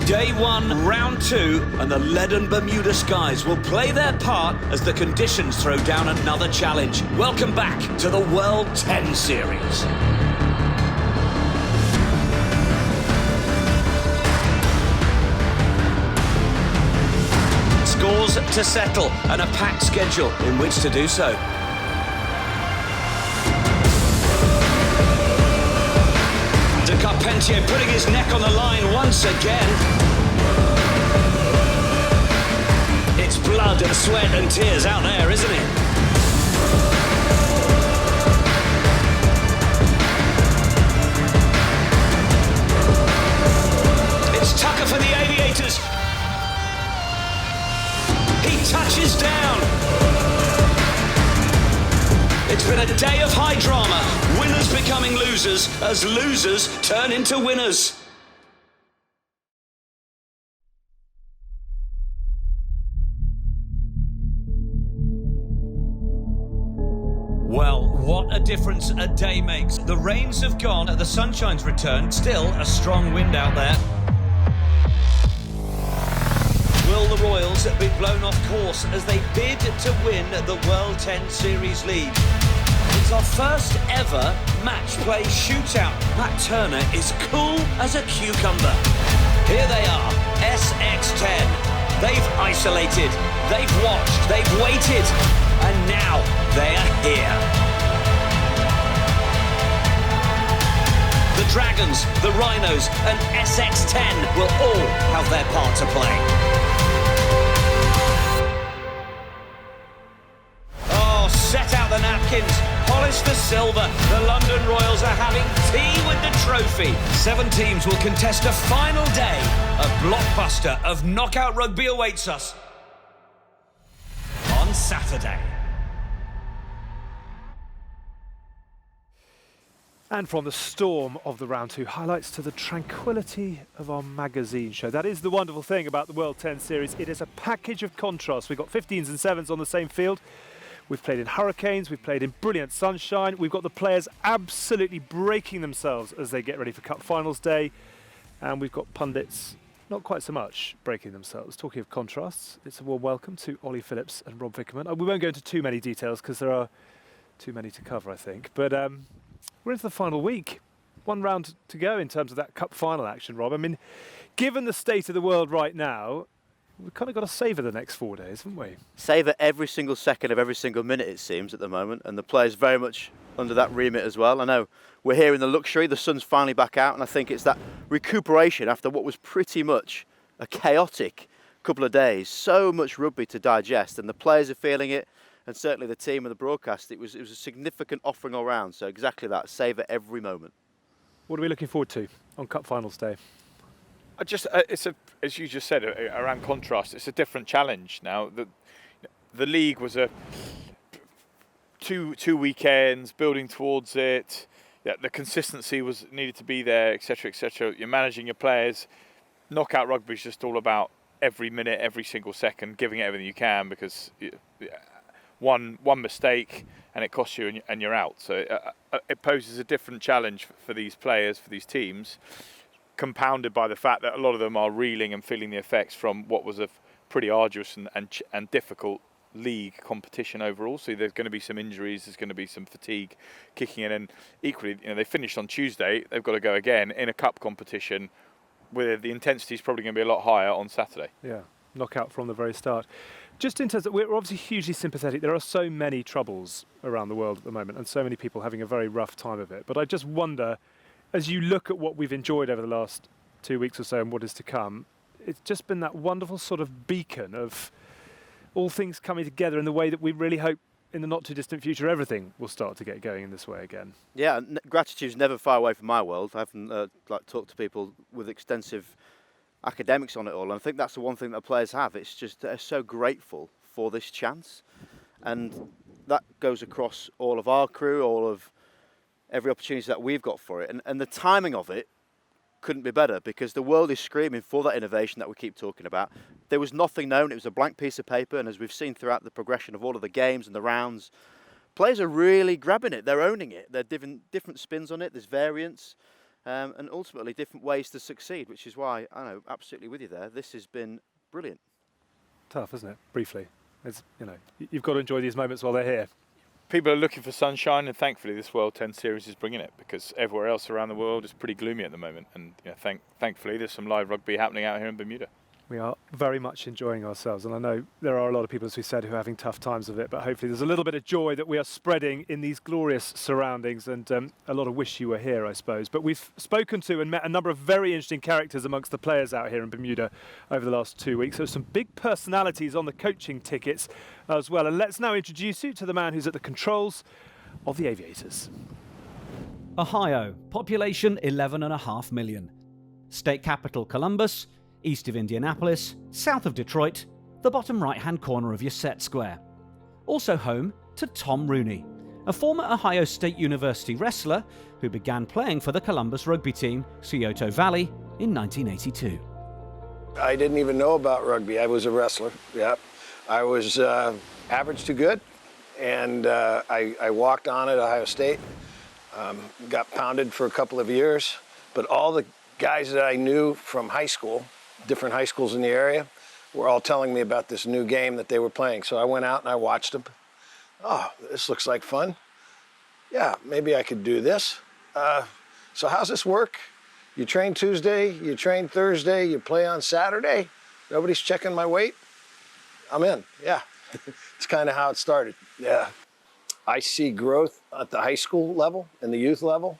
Day 1, round 2, and the leaden Bermuda skies will play their part as the conditions throw down another challenge. Welcome back to the World 10 Series. Scores to settle and a packed schedule in which to do so. De Carpentier putting his neck on the line once again. It's blood and sweat and tears out there, isn't it? It's Tucker for the Aviators. He touches down. It's been a day of high drama, winners becoming losers as losers turn into winners. Well, what a difference a day makes. The rains have gone, the sunshine's returned, still a strong wind out there. Will the Royals be blown off course as they bid to win the World 10 Series lead? It's our first ever match play shootout. Matt Turner is cool as a cucumber. Here they are, SX10. They've isolated, they've watched, they've waited, and now they are here. The Dragons, the Rhinos, and SX10 will all have their part to play. Set out the napkins, polish the silver. The London Royals are having tea with the trophy. 7 teams will contest a final day. A blockbuster of knockout rugby awaits us on Saturday. And from the storm of the round 2, highlights to the tranquility of our magazine show. That is the wonderful thing about the World 10 Series. It is a package of contrasts. We've got 15s and 7s on the same field. We've played in hurricanes, we've played in brilliant sunshine. We've got the players absolutely breaking themselves as they get ready for Cup Finals Day. And we've got pundits, not quite so much, breaking themselves. Talking of contrasts, it's a warm welcome to Ollie Phillips and Rob Vickerman. We won't go into too many details because there are too many to cover, I think. But we're into the final week. 1 round to go in terms of that Cup Final action, Rob. I mean, given the state of the world right now, we've kind of got to savour the next 4 days, haven't we? Savour every single second of every single minute, it seems, at the moment. And the players very much under that remit as well. I know we're here in the luxury. The sun's finally back out. And I think it's that recuperation after what was pretty much a chaotic couple of days. So much rugby to digest. And the players are feeling it. And certainly the team and the broadcast. It was a significant offering all round. So exactly that. Savour every moment. What are we looking forward to on Cup Finals Day? As you just said, around contrast, it's a different challenge now. The league was a two weekends building towards it. Yeah, the consistency was needed to be there, etc., etc. You're managing your players. Knockout rugby is just all about every minute, every single second, giving it everything you can because one mistake and it costs you and you're out. So it poses a different challenge for these players, for these teams, compounded by the fact that a lot of them are reeling and feeling the effects from what was a pretty arduous and difficult league competition overall. So there's going to be some injuries, there's going to be some fatigue kicking in, and equally, they finished on Tuesday, they've got to go again in a cup competition where the intensity is probably going to be a lot higher on Saturday. Yeah, knockout from the very start. Just in terms of, we're obviously hugely sympathetic. There are so many troubles around the world at the moment and so many people having a very rough time of it. But I just wonder, as you look at what we've enjoyed over the last 2 weeks or so and what is to come, it's just been that wonderful sort of beacon of all things coming together in the way that we really hope in the not too distant future everything will start to get going in this way again. Yeah, gratitude's never far away from my world. I haven't talked to people with extensive academics on it all, and I think that's the one thing that players have. It's just they're so grateful for this chance, and that goes across all of our crew, all of every opportunity that we've got for it, and the timing of it couldn't be better because the world is screaming for that innovation that we keep talking about. There was nothing known, it was a blank piece of paper, and as we've seen throughout the progression of all of the games and the rounds, players are really grabbing it, they're owning it, they're different spins on it, there's variance, and ultimately different ways to succeed, which is why, I know, absolutely with you there, this has been brilliant. Tough, isn't it? Briefly. It's, you've got to enjoy these moments while they're here. People are looking for sunshine, and thankfully this World 10 Series is bringing it, because everywhere else around the world is pretty gloomy at the moment. And thankfully there's some live rugby happening out here in Bermuda. We are very much enjoying ourselves, and I know there are a lot of people, as we said, who are having tough times of it, but hopefully there's a little bit of joy that we are spreading in these glorious surroundings, and a lot of wish you were here, I suppose. But we've spoken to and met a number of very interesting characters amongst the players out here in Bermuda over the last 2 weeks. There's some big personalities on the coaching tickets as well, and let's now introduce you to the man who's at the controls of the Aviators. Ohio, population 11.5 million. State capital Columbus, east of Indianapolis, south of Detroit, the bottom right-hand corner of your set square. Also home to Tom Rooney, a former Ohio State University wrestler who began playing for the Columbus rugby team, Scioto Valley, in 1982. I didn't even know about rugby. I was a wrestler, yeah. I was average to good, and I walked on at Ohio State, got pounded for a couple of years, but all the guys that I knew from high school, different high schools in the area, were all telling me about this new game that they were playing. So I went out and I watched them. Oh, this looks like fun. Yeah, maybe I could do this. So how's this work? You train Tuesday, you train Thursday, you play on Saturday. Nobody's checking my weight. I'm in, yeah. It's kind of how it started, yeah. I see growth at the high school level and the youth level.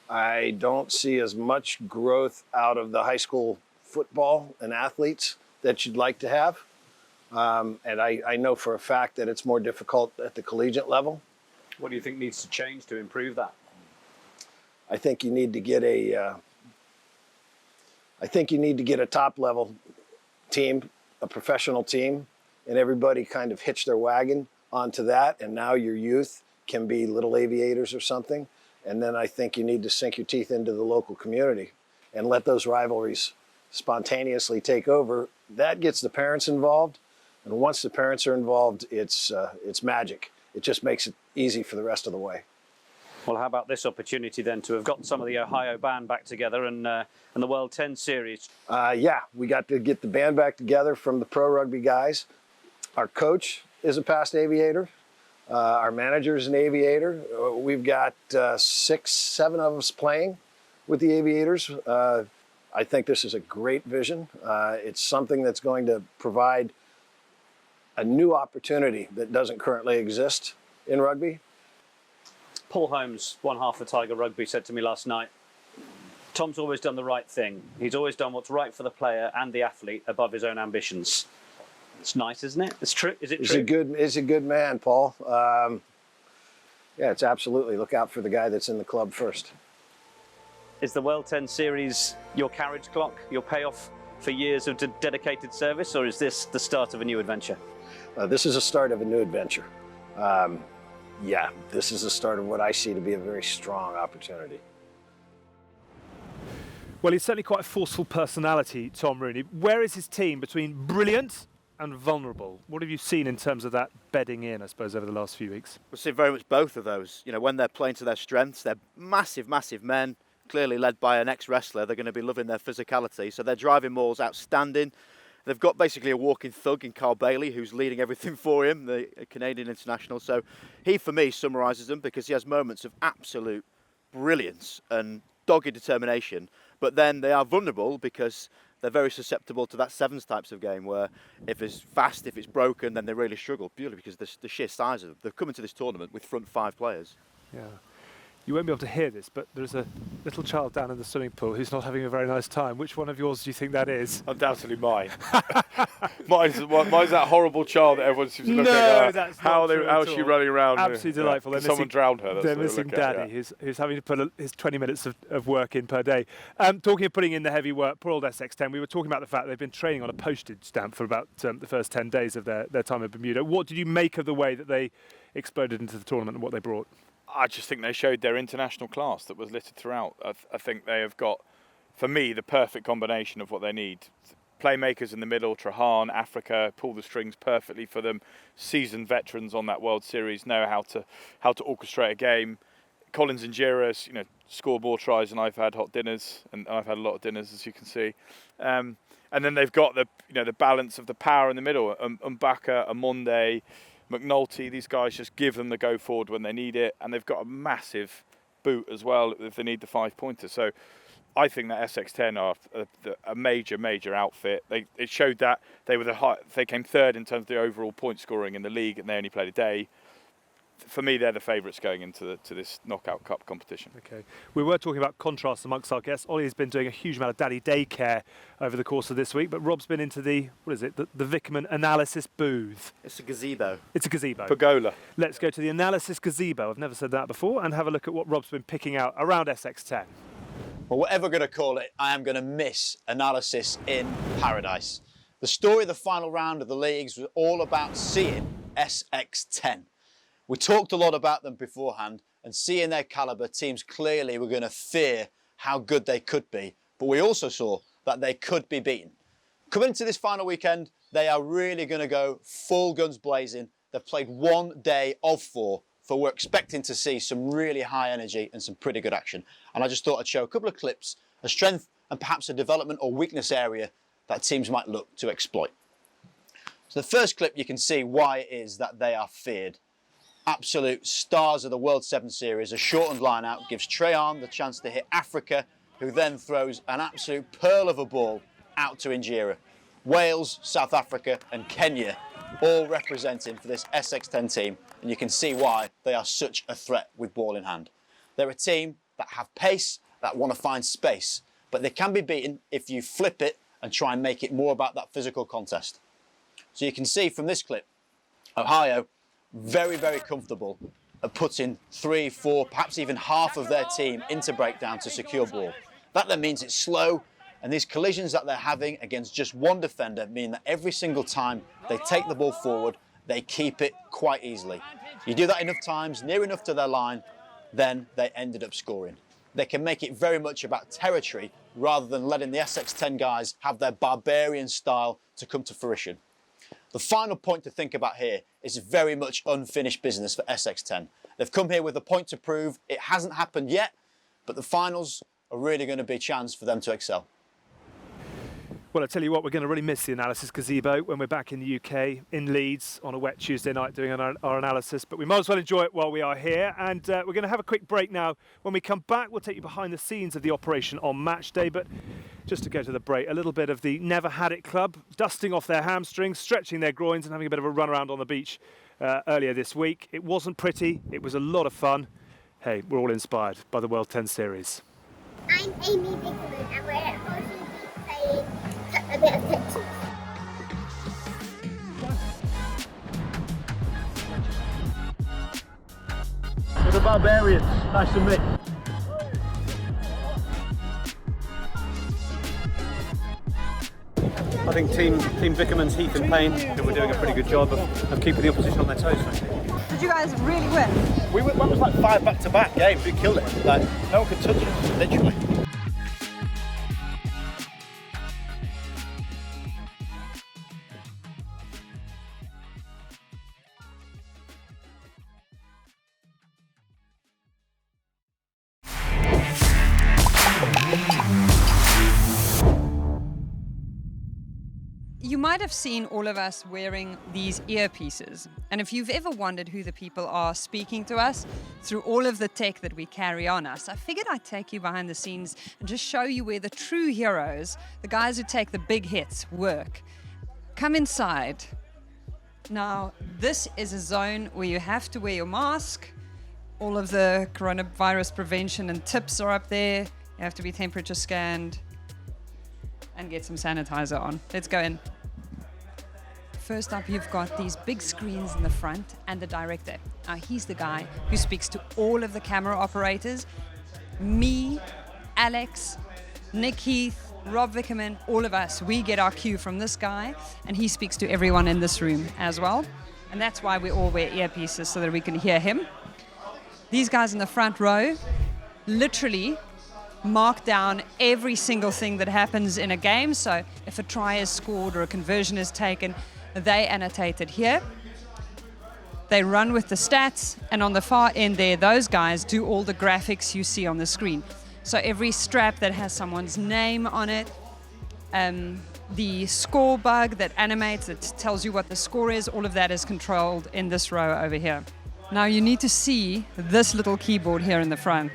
I don't see as much growth out of the high school football and athletes that you'd like to have. And I know for a fact that it's more difficult at the collegiate level. What do you think needs to change to improve that? I think you need to get a top level team, a professional team, and everybody kind of hitch their wagon onto that. And now your youth can be little aviators or something. And then I think you need to sink your teeth into the local community and let those rivalries spontaneously take over. That gets the parents involved. And once the parents are involved, it's magic. It just makes it easy for the rest of the way. Well, how about this opportunity then to have gotten some of the Ohio band back together and the World 10 Series? Yeah, we got to get the band back together from the pro rugby guys. Our coach is a past aviator. Our manager is an aviator. We've got 6, 7 of us playing with the Aviators. I think this is a great vision. It's something that's going to provide a new opportunity that doesn't currently exist in rugby. Paul Holmes, one half of Tiger Rugby, said to me last night, Tom's always done the right thing. He's always done what's right for the player and the athlete above his own ambitions. It's nice, isn't it? It's true. Is it true? He's a good man, Paul. Yeah, it's absolutely. Look out for the guy that's in the club first. Is the World 10 Series your carriage clock, your payoff for years of dedicated service, or is this the start of a new adventure? This is the start of a new adventure. Yeah, this is the start of what I see to be a very strong opportunity. Well, he's certainly quite a forceful personality, Tom Rooney. Where is his team between brilliant and vulnerable? What have you seen in terms of that bedding in, I suppose, over the last few weeks? We've seen very much both of those. You know, when they're playing to their strengths, they're massive, massive men, clearly led by an ex-wrestler. They're going to be loving their physicality. So their driving maul's outstanding. They've got basically a walking thug in Carl Bailey, who's leading everything for him, the Canadian international. So he, for me, summarises them because he has moments of absolute brilliance and dogged determination. But then they are vulnerable because they're very susceptible to that sevens types of game where if it's fast, if it's broken, then they really struggle purely because the sheer size of them. They've come into this tournament with front 5 players. Yeah. You won't be able to hear this, but there's a little child down in the swimming pool who's not having a very nice time. Which one of yours do you think that is? Undoubtedly mine. mine's that horrible child that everyone seems to look at. That's how is she running around? Absolutely delightful. Someone drowned her. They're missing Daddy, who's having to put his 20 minutes of work in per day. Talking of putting in the heavy work, poor old SX10, we were talking about the fact they've been training on a postage stamp for about the first 10 days of their time in Bermuda. What did you make of the way that they exploded into the tournament and what they brought? I just think they showed their international class that was littered throughout. I think they have got, for me, the perfect combination of what they need. Playmakers in the middle, Trahan, Africa, pull the strings perfectly for them. Seasoned veterans on that World Series know how to orchestrate a game. Collins and Giras, score more tries than I've had hot dinners, and I've had a lot of dinners, as you can see. And then they've got the balance of the power in the middle. Mbaka, Amonde, McNulty, these guys just give them the go forward when they need it, and they've got a massive boot as well if they need the 5-pointer. So I think that SX10 are a major outfit. It showed that they came third in terms of the overall point scoring in the league, and they only played a day. For me, they're the favourites going into this knockout cup competition. Okay, we were talking about contrast amongst our guests. Ollie's been doing a huge amount of daddy daycare over the course of this week, but Rob's been into the Vickerman analysis booth. It's a gazebo. It's a gazebo. Pergola. Let's go to the analysis gazebo. I've never said that before, and have a look at what Rob's been picking out around SX10. Well, whatever we're going to call it, I am going to miss analysis in paradise. The story of the final round of the leagues was all about seeing SX10. We talked a lot about them beforehand, and seeing their calibre, teams clearly were going to fear how good they could be. But we also saw that they could be beaten. Coming into this final weekend, they are really going to go full guns blazing. They've played one day of 4, so we're expecting to see some really high energy and some pretty good action. And I just thought I'd show a couple of clips, a strength and perhaps a development or weakness area that teams might look to exploit. So the first clip, you can see why it is that they are feared. Absolute stars of the World 7 Series, a shortened line-out gives Trajan the chance to hit Africa, who then throws an absolute pearl of a ball out to Injera. Wales, South Africa and Kenya all representing for this SX10 team, and you can see why they are such a threat with ball in hand. They're a team that have pace, that want to find space, but they can be beaten if you flip it and try and make it more about that physical contest. So you can see from this clip, Ohio very comfortable at putting 3, 4, perhaps even half of their team into breakdown to secure ball. That then means it's slow, and these collisions that they're having against just one defender mean that every single time they take the ball forward, they keep it quite easily. You do that enough times, near enough to their line, then they ended up scoring. They can make it very much about territory rather than letting the SX10 guys have their barbarian style to come to fruition. The final point to think about here is very much unfinished business for SX10. They've come here with a point to prove. It hasn't happened yet, but the finals are really going to be a chance for them to excel. Well, I tell you what, we're going to really miss the analysis gazebo when we're back in the UK, in Leeds, on a wet Tuesday night doing our analysis. But we might as well enjoy it while we are here. And we're going to have a quick break now. When we come back, we'll take you behind the scenes of the operation on match day. But just to go to the break, a little bit of the Never Had It Club, dusting off their hamstrings, stretching their groins and having a bit of a run around on the beach earlier this week. It wasn't pretty. It was a lot of fun. Hey, we're all inspired by the World 10 Series. I'm Amy Vickerman and we're at Horsham Beach playing a bit of touch. We're the Barbarians. Nice to meet. I think Team Vickerman's Heath and Payne, and we're doing a pretty good job of keeping the opposition on their toes, frankly. Did you guys really win? We went like 5 back-to-back games. We killed it. Like no one could touch us, literally. You might have seen all of us wearing these earpieces, and if you've ever wondered who the people are speaking to us through all of the tech that we carry on us, I figured I'd take you behind the scenes and just show you where the true heroes, the guys who take the big hits, work. Come inside. Now, this is a zone where you have to wear your mask. All of the coronavirus prevention and tips are up there. You have to be temperature scanned and get some sanitizer on. Let's go in. First up, you've got these big screens in the front and the director. Now, he's the guy who speaks to all of the camera operators. Me, Alex, Nick Heath, Rob Vickerman, all of us, we get our cue from this guy, and he speaks to everyone in this room as well. And that's why we all wear earpieces, so that we can hear him. These guys in the front row literally mark down every single thing that happens in a game. So if a try is scored or a conversion is taken, they annotate it here. They run with the stats, and on the far end there, those guys do all the graphics you see on the screen. So every strap that has someone's name on it, the score bug that animates, that tells you what the score is, all of that is controlled in this row over here. Now you need to see this little keyboard here in the front.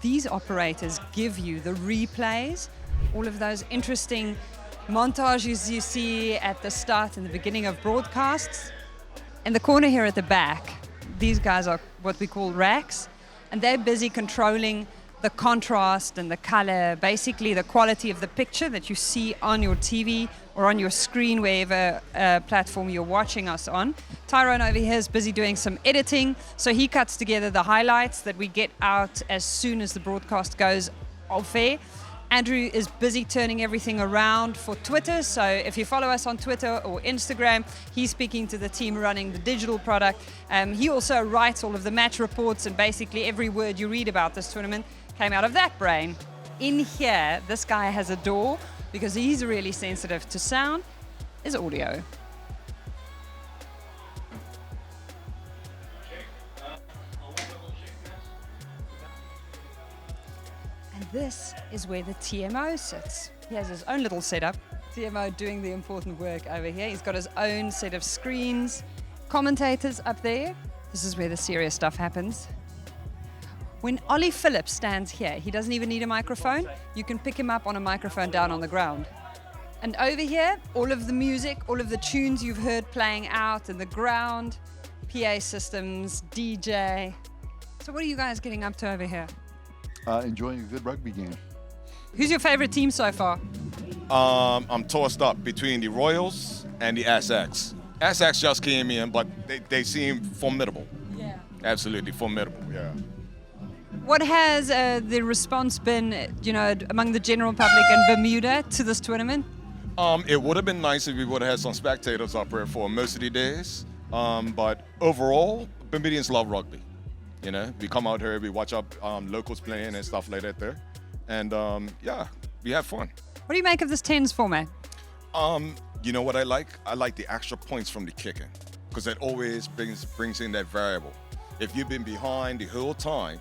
These operators give you the replays, all of those interesting montages you see at the start and the beginning of broadcasts. In the corner here at the back, these guys are what we call racks, and they're busy controlling the contrast and the color, basically the quality of the picture that you see on your TV or on your screen, wherever platform you're watching us on. Tyrone over here is busy doing some editing, so he cuts together the highlights that we get out as soon as the broadcast goes off air. Andrew is busy turning everything around for Twitter, so if you follow us on Twitter or Instagram, he's speaking to the team running the digital product. He also writes all of the match reports, and basically every word you read about this tournament came out of that brain. In here, this guy has a door, because he's really sensitive to sound, is audio. And this is where the TMO sits. He has his own little setup. TMO doing the important work over here. He's got his own set of screens. Commentators up there. This is where the serious stuff happens. When Ollie Phillips stands here, he doesn't even need a microphone. You can pick him up on a microphone down on the ground. And over here, all of the music, all of the tunes you've heard playing out in the ground, PA systems, DJ. So what are you guys getting up to over here? Enjoying a good rugby game. Who's your favorite team so far? I'm tossed up between the Royals and the SX. SX just came in, but they seem formidable. Yeah. Absolutely formidable, yeah. What has the response been, you know, among the general public in Bermuda to this tournament? It would have been nice if we would have had some spectators up here for most of the days. But overall, Bermudians love rugby. You know, we come out here, we watch our locals playing and stuff like that there. And yeah, we have fun. What do you make of this tens format? You know what I like? I like the extra points from the kicking, because that always brings in that variable. If you've been behind the whole time,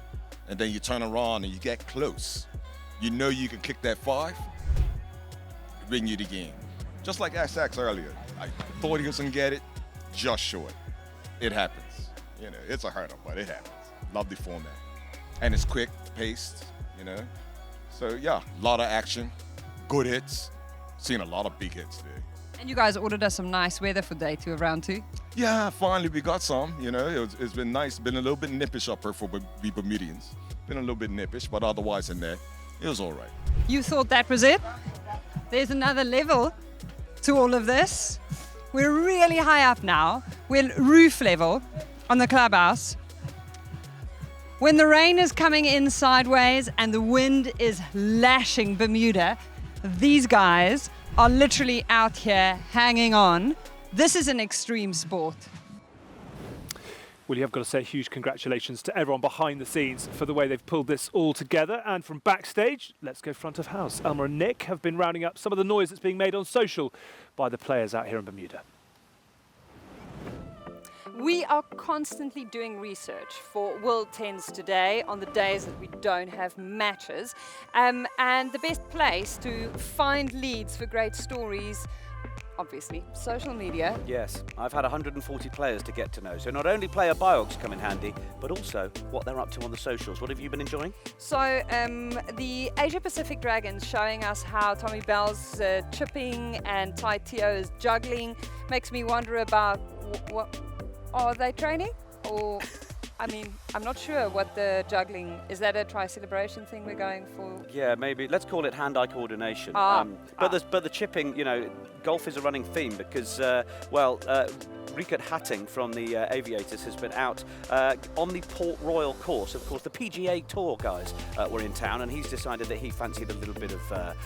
and then you turn around and you get close, you know you can kick that 5, bring you the game. Just like SX earlier. I thought he was gonna get it, just short. It happens. You know, it's a hurdle, but it happens. Love the format. And it's quick paced, you know. So yeah, a lot of action, good hits. Seen a lot of big hits today. And you guys ordered us some nice weather for day 2 of round 2. Yeah, finally we got some, you know. It's been nice, been a little bit nippish up here for the Bermudians. Been a little bit nippish, but otherwise in there, it was all right. You thought that was it? There's another level to all of this. We're really high up now. We're roof level on the clubhouse. When the rain is coming in sideways and the wind is lashing Bermuda, these guys are literally out here hanging on. This is an extreme sport. Well, you have got to say huge congratulations to everyone behind the scenes for the way they've pulled this all together. And from backstage, let's go front of house. Elmer and Nick have been rounding up some of the noise that's being made on social by the players out here in Bermuda. We are constantly doing research for World Tens today on the days that we don't have matches. And the best place to find leads for great stories, obviously, social media. Yes, I've had 140 players to get to know. So not only player biogs come in handy, but also what they're up to on the socials. What have you been enjoying? So the Asia Pacific Dragons showing us how Tommy Bell's chipping and Tai Tio's juggling makes me wonder about what are they training? Or, I mean, I'm not sure what the juggling, is that a tri-celebration thing we're going for? Yeah, maybe. Let's call it hand-eye coordination. But the chipping, you know, golf is a running theme because, Ricard Hatting from the Aviators has been out on the Port Royal course. Of course, the PGA Tour guys were in town, and he's decided that he fancied a little bit of,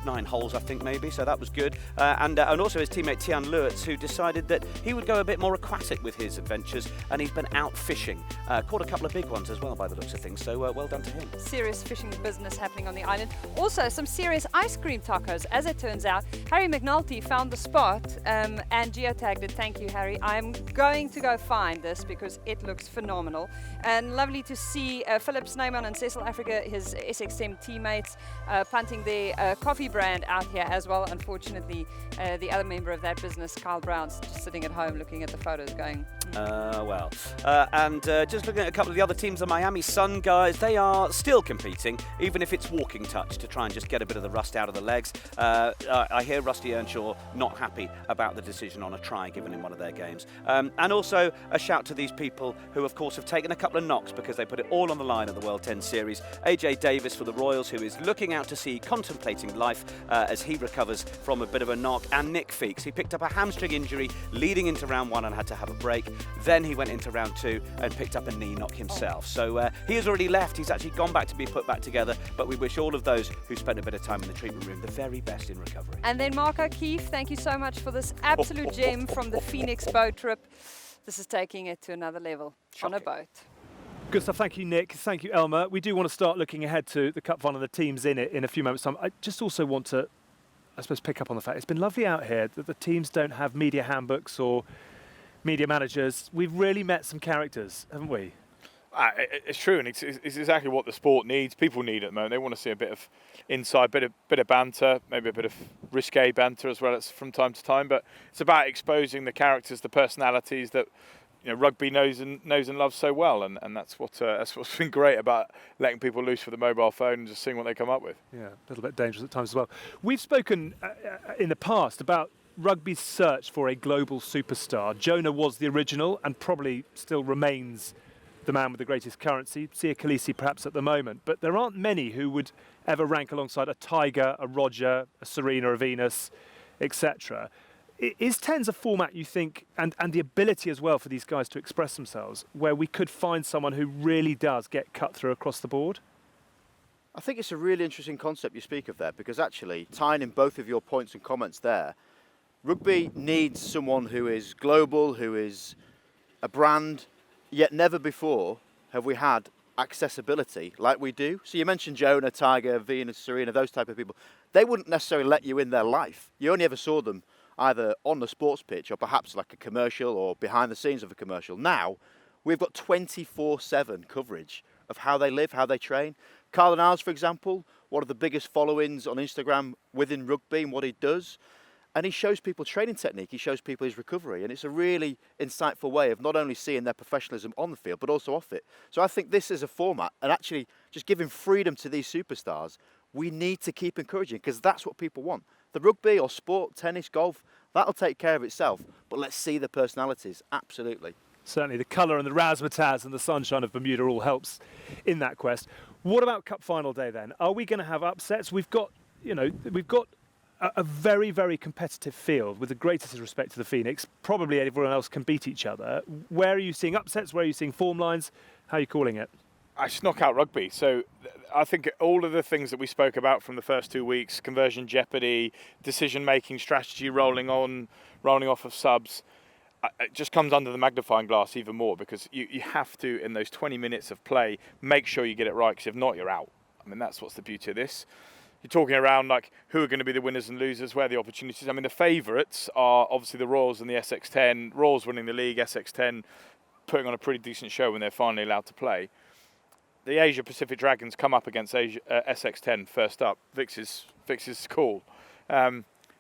9 holes, I think, maybe. So that was good. And also his teammate Tian Lewitz, who decided that he would go a bit more aquatic with his adventures, and he's been out fishing. Caught a couple of big ones as well by the looks of things, so well done to him. Serious fishing business happening on the island. Also, some serious ice cream tacos. As it turns out, Harry McNulty found the spot and geotagged it. Thank you, Harry. I'm going to go find this because it looks phenomenal. And lovely to see Philip Sneyman and Cecil Africa, his SXM teammates, planting their coffee brand out here as well. Unfortunately, the other member of that business, Kyle Brown's just sitting at home looking at the photos going, and just looking at a couple of the other teams, the Miami Sun guys, they are still competing, even if it's walking touch, to try and just get a bit of the rust out of the legs. I hear Rusty Earnshaw not happy about the decision on a try given in one of their games. And also a shout to these people who, of course, have taken a couple of knocks because they put it all on the line at the World 10 Series. AJ Davis for the Royals, who is looking out to sea, contemplating life as he recovers from a bit of a knock. And Nick Feeks, he picked up a hamstring injury leading into round 1 and had to have a break. Then he went into round 2 and picked up a knee knock himself. So he has already left. He's actually gone back to be put back together. But we wish all of those who spent a bit of time in the treatment room the very best in recovery. And then Mark O'Keefe, thank you so much for this absolute gem from the Phoenix boat trip. This is taking it to another level on a boat. Good stuff. Thank you, Nick. Thank you, Elmer. We do want to start looking ahead to the Cup final and the teams in it in a few moments' time. I just also want to, I suppose, pick up on the fact it's been lovely out here that the teams don't have media handbooks or media managers. We've really met some characters, haven't we? It's true, and it's exactly what the sport needs. People need at the moment. They want to see a bit of inside, bit of banter, maybe a bit of risque banter as well as from time to time. But it's about exposing the characters, the personalities that rugby knows and loves so well, and that's what's been great about letting people loose with the mobile phone and just seeing what they come up with. Yeah, a little bit dangerous at times as well. We've spoken in the past about rugby's search for a global superstar. Jonah was the original and probably still remains the man with the greatest currency. Sia Khaleesi perhaps at the moment, but there aren't many who would ever rank alongside a Tiger, a Roger, a Serena, a Venus, etc. Is Tens a format, you think, and the ability as well for these guys to express themselves, where we could find someone who really does get cut through across the board? I think it's a really interesting concept you speak of there, because actually, tying in both of your points and comments there, rugby needs someone who is global, who is a brand, yet never before have we had accessibility like we do. So you mentioned Jonah, Tiger, Venus, Serena, those type of people. They wouldn't necessarily let you in their life. You only ever saw them either on the sports pitch or perhaps like a commercial or behind the scenes of a commercial. Now, we've got 24/7 coverage of how they live, how they train. Carl Niles, for example, one of the biggest followings on Instagram within rugby and what he does. And he shows people training technique, he shows people his recovery. And it's a really insightful way of not only seeing their professionalism on the field, but also off it. So I think this is a format, and actually just giving freedom to these superstars, we need to keep encouraging, because that's what people want. The rugby or sport, tennis, golf, that'll take care of itself. But let's see the personalities, absolutely. Certainly the colour and the razzmatazz and the sunshine of Bermuda all helps in that quest. What about Cup final day then? Are we going to have upsets? We've got a very, very competitive field with the greatest respect to the Phoenix. Probably everyone else can beat each other. Where are you seeing upsets? Where are you seeing form lines? How are you calling it? It's knockout rugby. So I think all of the things that we spoke about from the first 2 weeks, conversion jeopardy, decision-making strategy, rolling off of subs, it just comes under the magnifying glass even more, because you have to, in those 20 minutes of play, make sure you get it right, because if not, you're out. I mean, that's what's the beauty of this. You're talking around like who are going to be the winners and losers, where are the opportunities. I mean, the favourites are obviously the Royals and the SX10. Royals winning the league, SX10 putting on a pretty decent show when they're finally allowed to play. The Asia Pacific Dragons come up against SX10 first up. Vix is cool.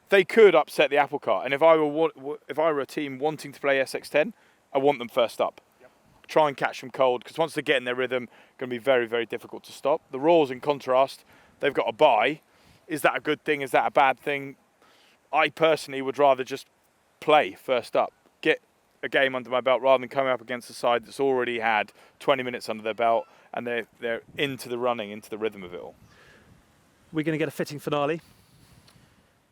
They could upset the apple cart, and if I were a team wanting to play SX10, I want them first up. Yep. Try and catch them cold, because once they get in their rhythm, going to be very, very difficult to stop. The Royals, in contrast, they've got a bye. Is that a good thing? Is that a bad thing? I personally would rather just play first up, get a game under my belt, rather than coming up against a side that's already had 20 minutes under their belt and they're into the running, into the rhythm of it all. We're going to get a fitting finale.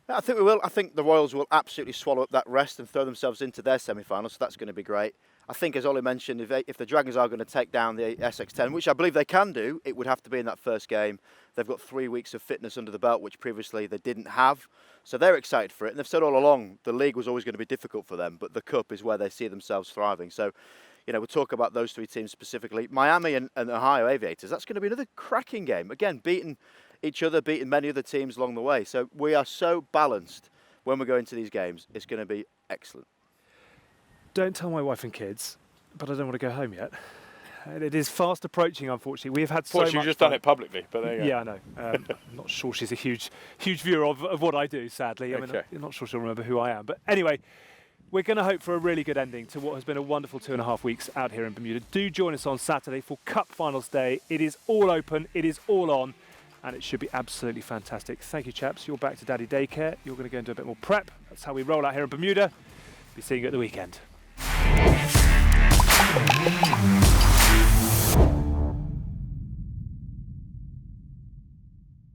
I think we will. I think the Royals will absolutely swallow up that rest and throw themselves into their semi-final, so that's going to be great. I think, as Ollie mentioned, if the Dragons are going to take down the SX10, which I believe they can do, it would have to be in that first game. They've got 3 weeks of fitness under the belt, which previously they didn't have. So they're excited for it. And they've said all along the league was always going to be difficult for them, but the Cup is where they see themselves thriving. So we'll talk about those three teams specifically. Miami and Ohio Aviators, that's going to be another cracking game. Again, beating each other, beating many other teams along the way. So we are so balanced when we go into these games. It's going to be excellent. Don't tell my wife and kids, but I don't want to go home yet. It is fast approaching, unfortunately. We've had so much you've just fun. done it publicly, but there you go. Yeah, I know. I'm not sure she's a huge viewer of what I do, sadly. Okay. I'm not sure she'll remember who I am. But anyway, we're going to hope for a really good ending to what has been a wonderful 2.5 weeks out here in Bermuda. Do join us on Saturday for Cup Finals Day. It is all open, it is all on, and it should be absolutely fantastic. Thank you, chaps. You're back to Daddy Daycare. You're going to go and do a bit more prep. That's how we roll out here in Bermuda. Be seeing you at the weekend.